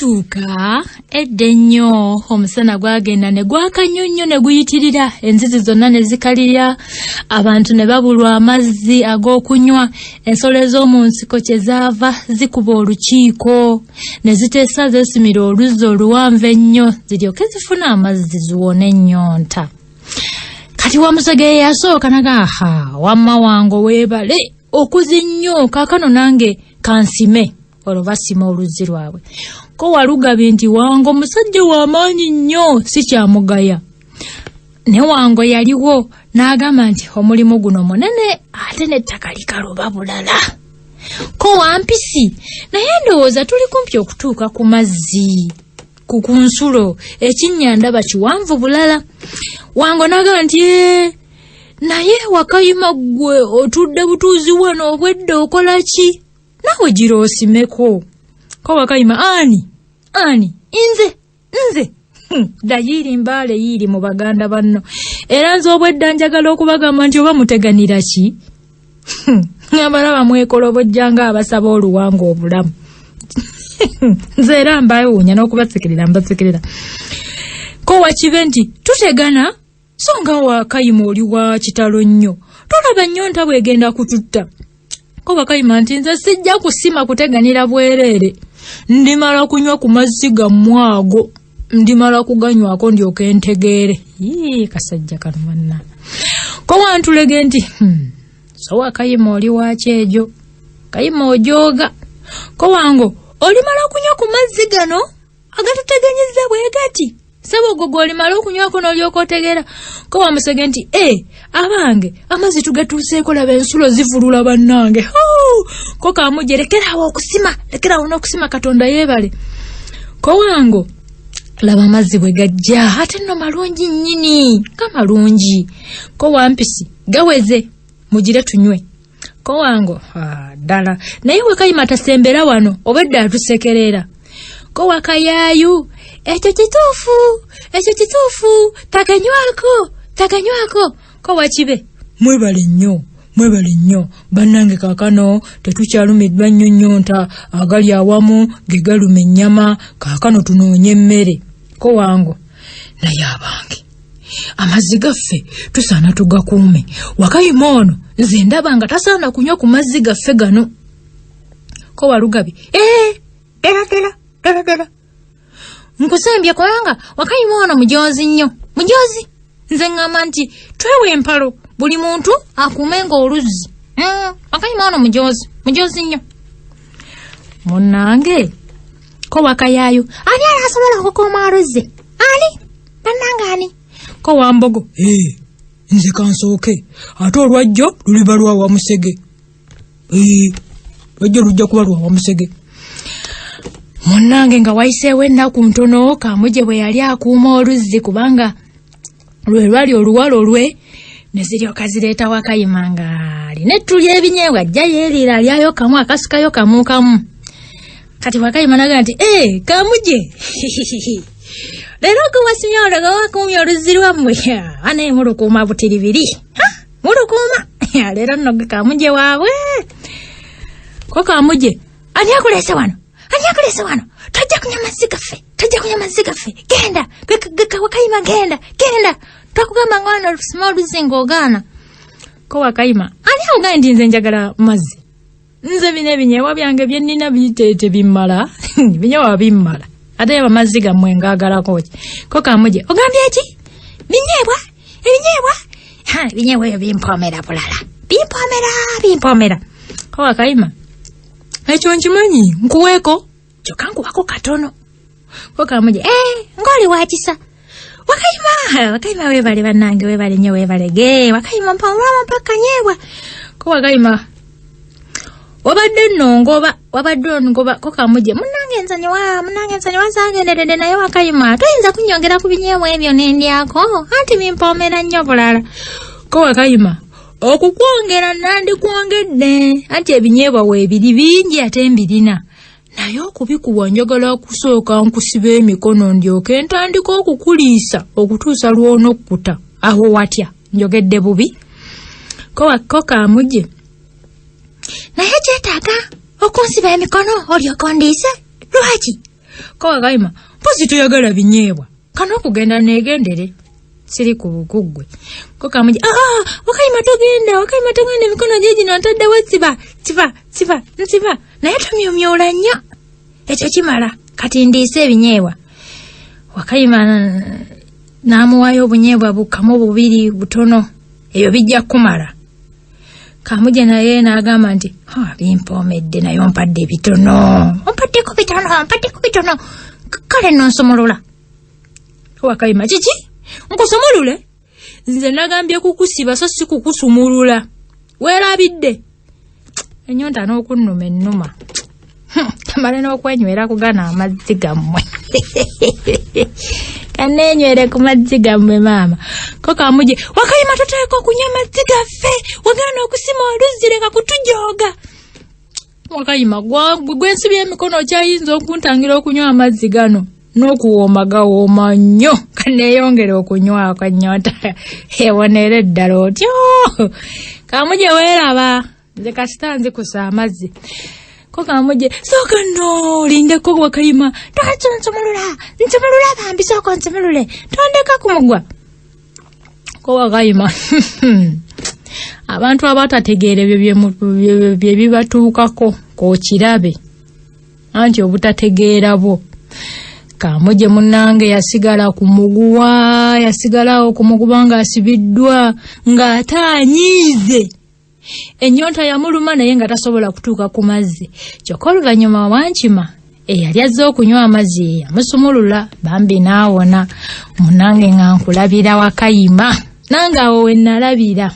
kituuka edde nnyo omusana gwagenda ne gwaka nnyo ne guyitirira enzizi zonna ne zikalira abantu ne babulwa amazzi ag'okunywa ensolo ez'omu nsiko kye zaava zikuba olukiiko ne ziteesa zeesimira oluzzi oluwanvu ennyo ziryoke zifuna amazzi ziwone ennyonta. Kati Wamusege yasooka nagaha wamma wange weebale okuzi nnyo kaakano nange kansime olwo basima oluzzi lwabwe. Ko Walugabi nti Wango musajja w'amaanyi nnyo si kyamugaya. Ne Wango yaliwo n'agamba nti omulimu guno munene ate n'ettaka likaluba bulala. Ko Wampisi naye ndowooza tuli kumpi okutuuka ku mazzi ku nsulo ekinnya bakiwanvu bulala. Wango n'agamba nti naye Wakayima ggwe otudde butuuzi wano obwedde okola ki? Nawe gira osimeko. Ko Wakayima ani nze dayiri mbale yiri mu baganda banno era nze obwedda njagala okubagamba nti oba muteganira ki? Abalaba mwekolobojjanga abasaba oluwanga obulamu. Nze era mbayuunya n'okubasikirira. Ko Wakibe nti tutegana so nga Wakayima oli wa kitalo nnyo tolaba nnyonta bwegenda kututta. Ko Wakayima nti nze sijja kusima kuteganira bwereere ndimala kunywa ku mazzi gammwe ago ndimala kuganywako ndyoke ntegeere. Kasajja kano manna. Ko Wantulege nti so Wakayima oli waki ejo Kayima ojooga. Ko Wango olimala kunywa ku mazzi gano agatuteganyizza bwe gati Sebogo olimala okunywako n'olyoka otegeera. Ko Wamusege nti abange amazzi tugatuuseeko laba ensulo zivulula bannange. Ko Kamuje lekerawo n'okusima Katonda yeebale. Ko Wango laba amazzi bwe gajja ate nno malungi nnyini kamalungi. Ko Wampisi gaweze mugire tunywe. Ko Wango ddala naye Wakayima tasembera wano obedda atusekerera. Ko Wakayaayu ekyo kituufu takanywako. Ko Wakibe mwebale nnyo bannange kaakano tetukyalumiddwa nnyo nnyonta agali awamu ge galuma ennyama kaakano tunoonye emmere. Ko Wango naye abange amazzi gaffe tusaana tugakuume. Wakayima ono nze ndaba nga tasaana kunywa ku mazzi gaffe gano. Ko Walugabi ddala nkusembye kubanga Wakayima ono mujoozi nnyo nze ngamba nti twewe empalo buli muntu akuumenga oluzzi. Wakayima ono mujoozi nnyo munnange. Ko Wakayaayu ani asobola okukuuma oluzzi bannange ani? Ko Wambogo nze kansooke ate olwajjo luliba lwa Wamusege. Lwajjo lujja kuba lwa Wamusege. Munnange nga wayiseewo ennaku ntono Kamuje bwe yali akuuma oluzzi kubanga lwe lwali oluwalo lwe ne ziryoka zireeta Wakayima nga alina ettu ly'ebinyeebwa ajja yeeriira alyayo kamu akasikayo kamu. Kati Wakayima n'agamba nti Kamuje leero gwe wasimye olaga wakuumye oluzzi lwammwe anaye mulukuuma butiribiri mulukuuma leero nno ge Kamuje waabwe. Ko Kamuje ani akuleese wano tajja kunywa mazzi gaffe genda Wakayima genda twakugamba nga wano olusima oluzzi ng'ogaana. Ko Wakayima ani awugaye nti nze njagala mazzi nze bino ebinyeebwa byange bye nnina biyiteete bimmala binyeebwa bimmala ate yaba mazzi gammwe ngaagalako ki? Ko Kamuje ogambye ki? Ebinyeebwa ebyo bimpomera bulala bimpomera. Ko Wakayima ekyo nkimanyi nkuweeko kyokka nkuwako katono. Ko Kamuje ng'oli wakisa. Wakayima weebale bannange weebale nnyo weebalege Wakayima mpamulama kanyeebwa. Ko Wakayima wabadde ongoba. Ko Kamuje munnange ensonyi wazaagenderedde naye Wakayima toyinza kunnyongera ku binyeebwa ebyo n'endyako anti bimpomera nnyo bulala. Ko Wakayima okukwongera nandikwongedde anti ebinyeebwa weebiri bingi ate mbirina naye okubikuwa njagala kusooka nkusiba emikono ndyoke ntandika okukuliisa okutuusa lw'onokkuta awo watya njogedde bubi. Ko Kamuje naye kyetaaga okunsiba emikono olyoka ondiise lwaki ko Wakayima pozi tuyagala binyeebwa kano kugenda negendere siri ku bugugwe ko Kamuja Wakayima togenda mikono jeji natadde wetsiba nsiba naye tumyomyola nnyo ekyo kimala kati ndiise ebinyeebwa Wakayima namuwayo obunyeebwa bukamu bubiri butono eyo bijja kumala Kamuja naye n'agamba nti bimpomedde naye ompadde bitono kale nonsomolola Wakayima kiki nkusomolule nze nagambye kukusiba so si kukusumulula weerabidde ennyonta n'okunnuma ennuma tamale n'okwenywera kugana amazzi gammwe kanenywere ku mazzi gammwe maama ko Kamuja Wakayima toteeka okunywa amazzi gaffe wagana n'okusima oluzzi leka kutujooga Wakayima gwensibye emikono kyayinza okuntangira okunywa amazzi gano n'okuwooma gawooma nnyo kaneeyongere okunywa akanyota ewonera eddala otyo Kamuja weeraba nze kasita nzikusa amazzi ko Kamuja sooka nno lindeko Wakayima nsomolula bambi sooka nsomolule tondeka kumugwa ko Wakayima abantu abatategeere bye bibatuukako kookirabe anti obutategeera bo Kamuja munnange yasigala ku muguwa yasigalawo ku muguwa ng'asibiddwa ng'ataanyiize ennyonta yamuluma naye nga tasobola kutuuka ku mazzi kyokka oluvannyuma Wankima eyali azze okunywa amazzi yamusumulula bambi n'awona munnange nga nkulabira Wakayima nange awo we nalabira